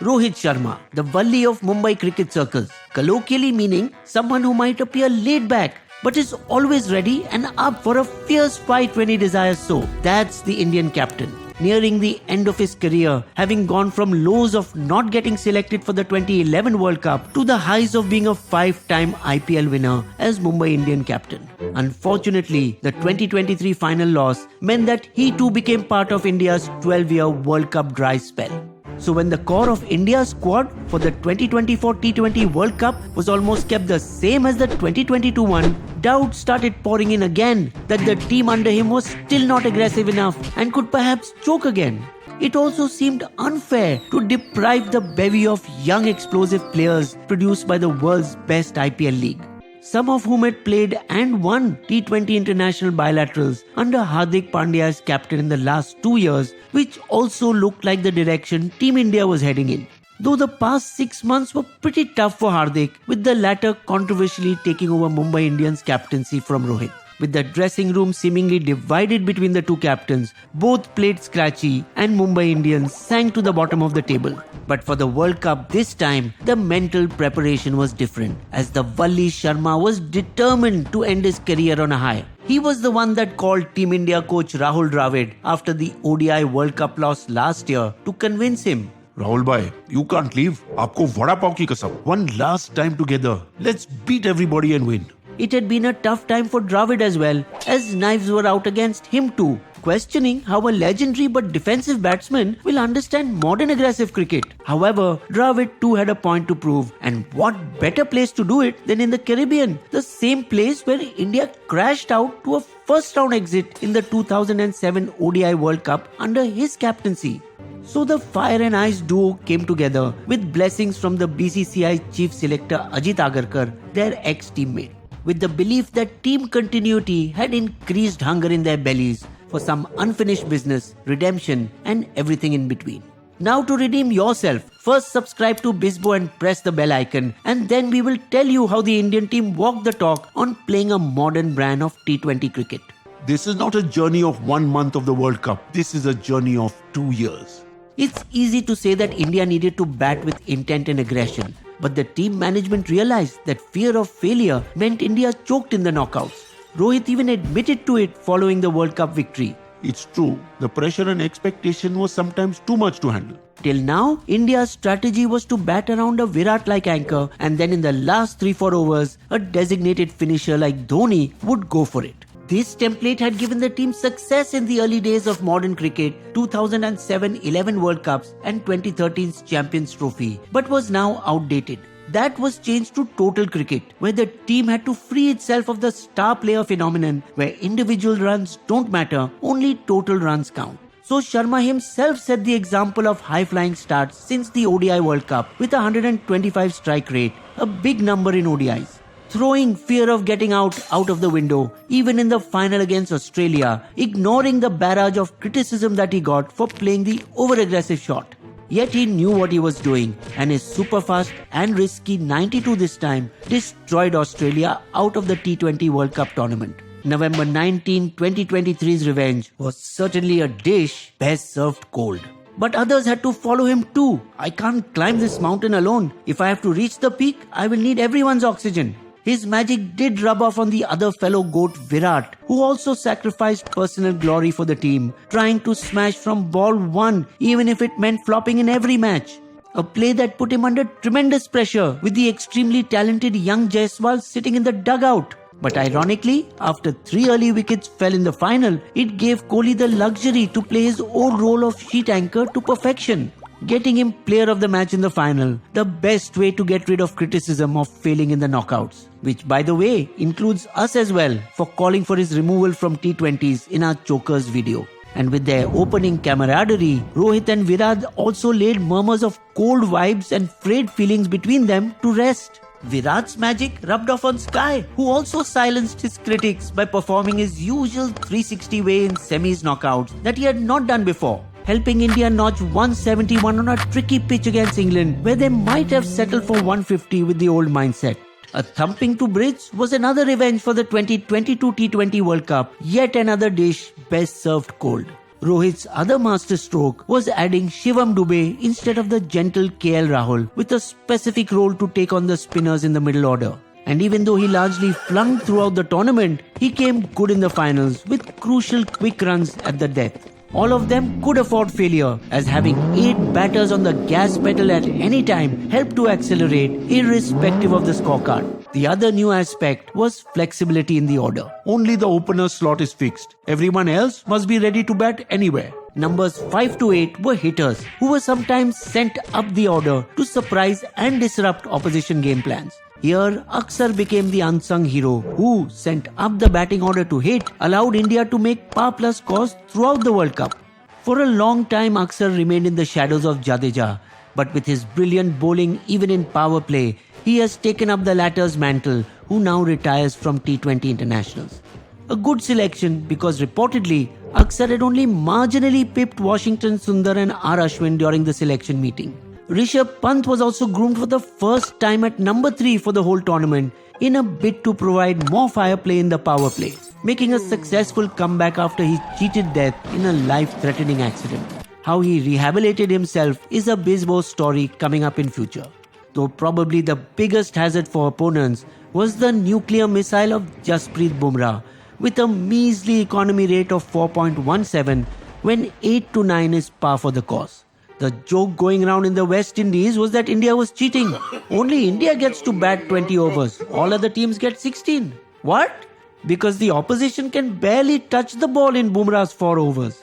Rohit Sharma, the Valli of Mumbai cricket circles, colloquially meaning someone who might appear laid back but is always ready and up for a fierce fight when he desires so. That's the Indian captain. Nearing the end of his career, having gone from lows of not getting selected for the 2011 World Cup to the highs of being a 5-time IPL winner as Mumbai Indian captain. Unfortunately, the 2023 final loss meant that he too became part of India's 12-year World Cup dry spell. So when the core of India's squad for the 2024 T20 World Cup was almost kept the same as the 2022 one, doubts started pouring in again that the team under him was still not aggressive enough and could perhaps choke again. It also seemed unfair to deprive the bevy of young explosive players produced by the world's best IPL league, some of whom had played and won T20 international bilaterals under Hardik Pandya's captain in the last 2 years, which also looked like the direction Team India was heading in. Though the past 6 months were pretty tough for Hardik, with the latter controversially taking over Mumbai Indians' captaincy from Rohit. With the dressing room seemingly divided between the two captains, both played scratchy and Mumbai Indians sank to the bottom of the table. But for the World Cup this time, the mental preparation was different, as the Valli Sharma was determined to end his career on a high. He was the one that called Team India coach Rahul Dravid after the ODI World Cup loss last year to convince him. Rahul bhai, you can't leave. Aapko vada pav ki kasam. One last time together. Let's beat everybody and win. It had been a tough time for Dravid as well, as knives were out against him too, questioning how a legendary but defensive batsman will understand modern aggressive cricket. However, Dravid too had a point to prove, and what better place to do it than in the Caribbean, the same place where India crashed out to a first round exit in the 2007 ODI World Cup under his captaincy. So the fire and ice duo came together with blessings from the BCCI chief selector Ajit Agarkar, their ex-teammate, with the belief that team continuity had increased hunger in their bellies for some unfinished business, redemption and everything in between. Now to redeem yourself, first subscribe to Bisbo and press the bell icon, and then we will tell you how the Indian team walked the talk on playing a modern brand of T20 cricket. This is not a journey of 1 month of the World Cup. This is a journey of 2 years. It's easy to say that India needed to bat with intent and aggression, but the team management realized that fear of failure meant India choked in the knockouts. Rohit even admitted to it following the World Cup victory. It's true, the pressure and expectation was sometimes too much to handle. Till now, India's strategy was to bat around a Virat-like anchor, and then in the last 3-4 overs, a designated finisher like Dhoni would go for it. This template had given the team success in the early days of modern cricket, 2007-11 World Cups and 2013's Champions Trophy, but was now outdated. That was changed to total cricket, where the team had to free itself of the star player phenomenon, where individual runs don't matter, only total runs count. So Sharma himself set the example of high-flying starts since the ODI World Cup with a 125 strike rate, a big number in ODIs. Throwing fear of getting out of the window, even in the final against Australia, ignoring the barrage of criticism that he got for playing the over-aggressive shot. Yet he knew what he was doing, and his super-fast and risky 92 this time destroyed Australia out of the T20 World Cup tournament. November 19, 2023's revenge was certainly a dish best served cold. But others had to follow him too. I can't climb this mountain alone. If I have to reach the peak, I will need everyone's oxygen. His magic did rub off on the other fellow GOAT Virat, who also sacrificed personal glory for the team, trying to smash from ball 1 even if it meant flopping in every match. A play that put him under tremendous pressure with the extremely talented young Jaiswal sitting in the dugout. But ironically, after 3 early wickets fell in the final, it gave Kohli the luxury to play his old role of sheet anchor to perfection, getting him player of the match in the final, the best way to get rid of criticism of failing in the knockouts, which by the way includes us as well for calling for his removal from T20s in our Chokers video. And with their opening camaraderie, Rohit and Virat also laid murmurs of cold vibes and frayed feelings between them to rest. Virat's magic rubbed off on Sky, who also silenced his critics by performing his usual 360 way in semis knockouts that he had not done before, helping India notch 171 on a tricky pitch against England, where they might have settled for 150 with the old mindset. A thumping to bridge was another revenge for the 2022 T20 World Cup, yet another dish best served cold. Rohit's other masterstroke was adding Shivam Dube instead of the gentle KL Rahul with a specific role to take on the spinners in the middle order. And even though he largely flung throughout the tournament, he came good in the finals with crucial quick runs at the death. All of them could afford failure, as having 8 batters on the gas pedal at any time helped to accelerate irrespective of the scorecard. The other new aspect was flexibility in the order. Only the opener slot is fixed. Everyone else must be ready to bat anywhere. Numbers 5 to 8 were hitters who were sometimes sent up the order to surprise and disrupt opposition game plans. Here, Aksar became the unsung hero who, sent up the batting order to hit, allowed India to make par plus scores throughout the World Cup. For a long time, Aksar remained in the shadows of Jadeja, but with his brilliant bowling even in power play, he has taken up the latter's mantle, who now retires from T20 internationals. A good selection because reportedly, Aksar had only marginally pipped Washington Sundar and R. Ashwin during the selection meeting. Rishabh Pant was also groomed for the first time at number 3 for the whole tournament in a bid to provide more fire play in the power play, making a successful comeback after he cheated death in a life-threatening accident. How he rehabilitated himself is a Bisbo story coming up in future. Though probably the biggest hazard for opponents was the nuclear missile of Jasprit Bumrah with a measly economy rate of 4.17 when 8 to 9 is par for the course. The joke going around in the West Indies was that India was cheating. Only India gets to bat 20 overs. All other teams get 16. What? Because the opposition can barely touch the ball in Bumrah's 4 overs.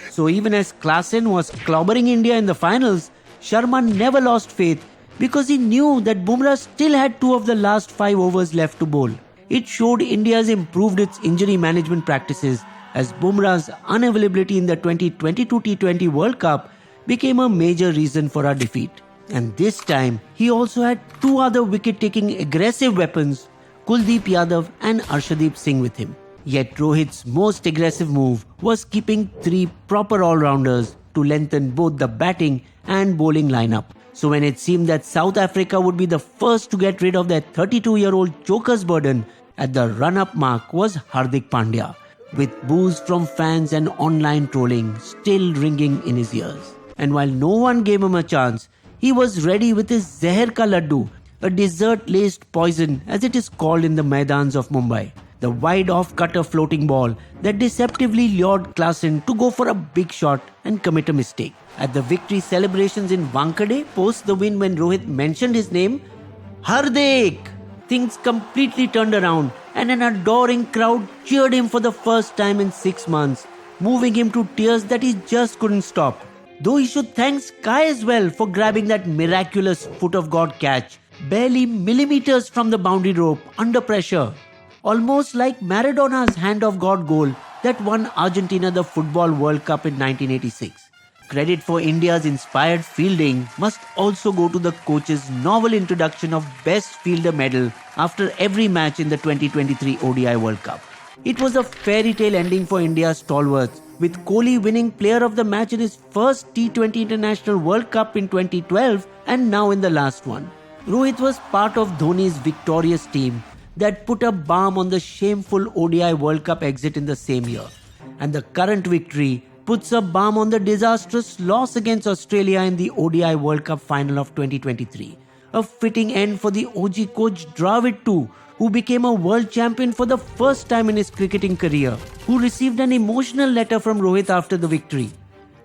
So even as Klaasen was clobbering India in the finals, Sharma never lost faith because he knew that Bumrah still had 2 of the last 5 overs left to bowl. It showed India has improved its injury management practices, as Bumrah's unavailability in the 2022 T20 World Cup became a major reason for our defeat. And this time, he also had 2 other wicket-taking aggressive weapons, Kuldeep Yadav and Arshdeep Singh with him. Yet Rohit's most aggressive move was keeping 3 proper all-rounders to lengthen both the batting and bowling lineup. So when it seemed that South Africa would be the first to get rid of their 32-year-old joker's burden, at the run-up mark was Hardik Pandya, with boos from fans and online trolling still ringing in his ears. And while no one gave him a chance, he was ready with his Zehar Ka Laddu, a dessert-laced poison as it is called in the Maidans of Mumbai. The wide off-cutter floating ball that deceptively lured Klaasen to go for a big shot and commit a mistake. At the victory celebrations in Wankhede post the win when Rohit mentioned his name, Hardik! Things completely turned around and an adoring crowd cheered him for the first time in 6 months, moving him to tears that he just couldn't stop. Though he should thank Sky as well for grabbing that miraculous foot of God catch, barely millimeters from the boundary rope under pressure. Almost like Maradona's hand of God goal that won Argentina the Football World Cup in 1986. Credit for India's inspired fielding must also go to the coach's novel introduction of Best Fielder medal after every match in the 2023 ODI World Cup. It was a fairy tale ending for India's stalwarts, with Kohli winning Player of the Match in his first T20 International World Cup in 2012 and now in the last one. Rohit was part of Dhoni's victorious team that put a balm on the shameful ODI World Cup exit in the same year. And the current victory puts a balm on the disastrous loss against Australia in the ODI World Cup final of 2023. A fitting end for the OG coach Dravid too, who became a world champion for the first time in his cricketing career, who received an emotional letter from Rohit after the victory.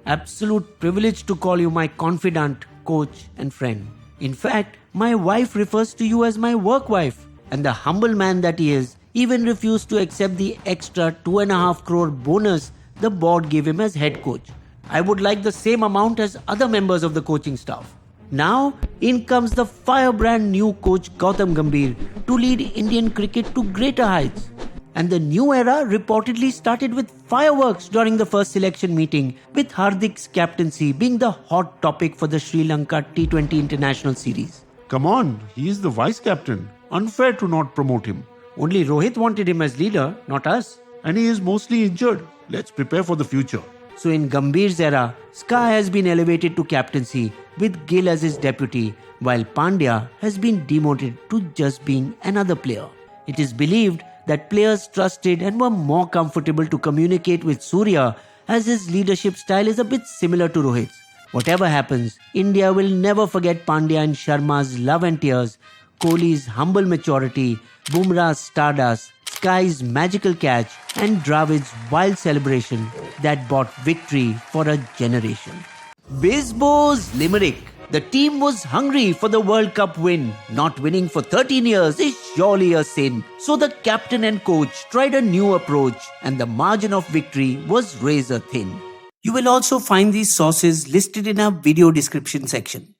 Absolute privilege to call you my confidant, coach and friend. In fact, my wife refers to you as my work wife, and the humble man that he is even refused to accept the extra 2.5 crore bonus the board gave him as head coach. I would like the same amount as other members of the coaching staff. Now, in comes the firebrand new coach Gautam Gambhir to lead Indian cricket to greater heights. And the new era reportedly started with fireworks during the first selection meeting, with Hardik's captaincy being the hot topic for the Sri Lanka T20 International Series. Come on, he is the vice captain. Unfair to not promote him. Only Rohit wanted him as leader, not us. And he is mostly injured. Let's prepare for the future. So in Gambhir's era, Sky has been elevated to captaincy with Gill as his deputy, while Pandya has been demoted to just being another player. It is believed that players trusted and were more comfortable to communicate with Surya, as his leadership style is a bit similar to Rohit's. Whatever happens, India will never forget Pandya and Sharma's love and tears, Kohli's humble maturity, Bumrah's stardust, Sky's magical catch, and Dravid's wild celebration that brought victory for a generation. Bisbo's limerick. The team was hungry for the World Cup win. Not winning for 13 years is surely a sin. So the captain and coach tried a new approach, and the margin of victory was razor thin. You will also find these sources listed in our video description section.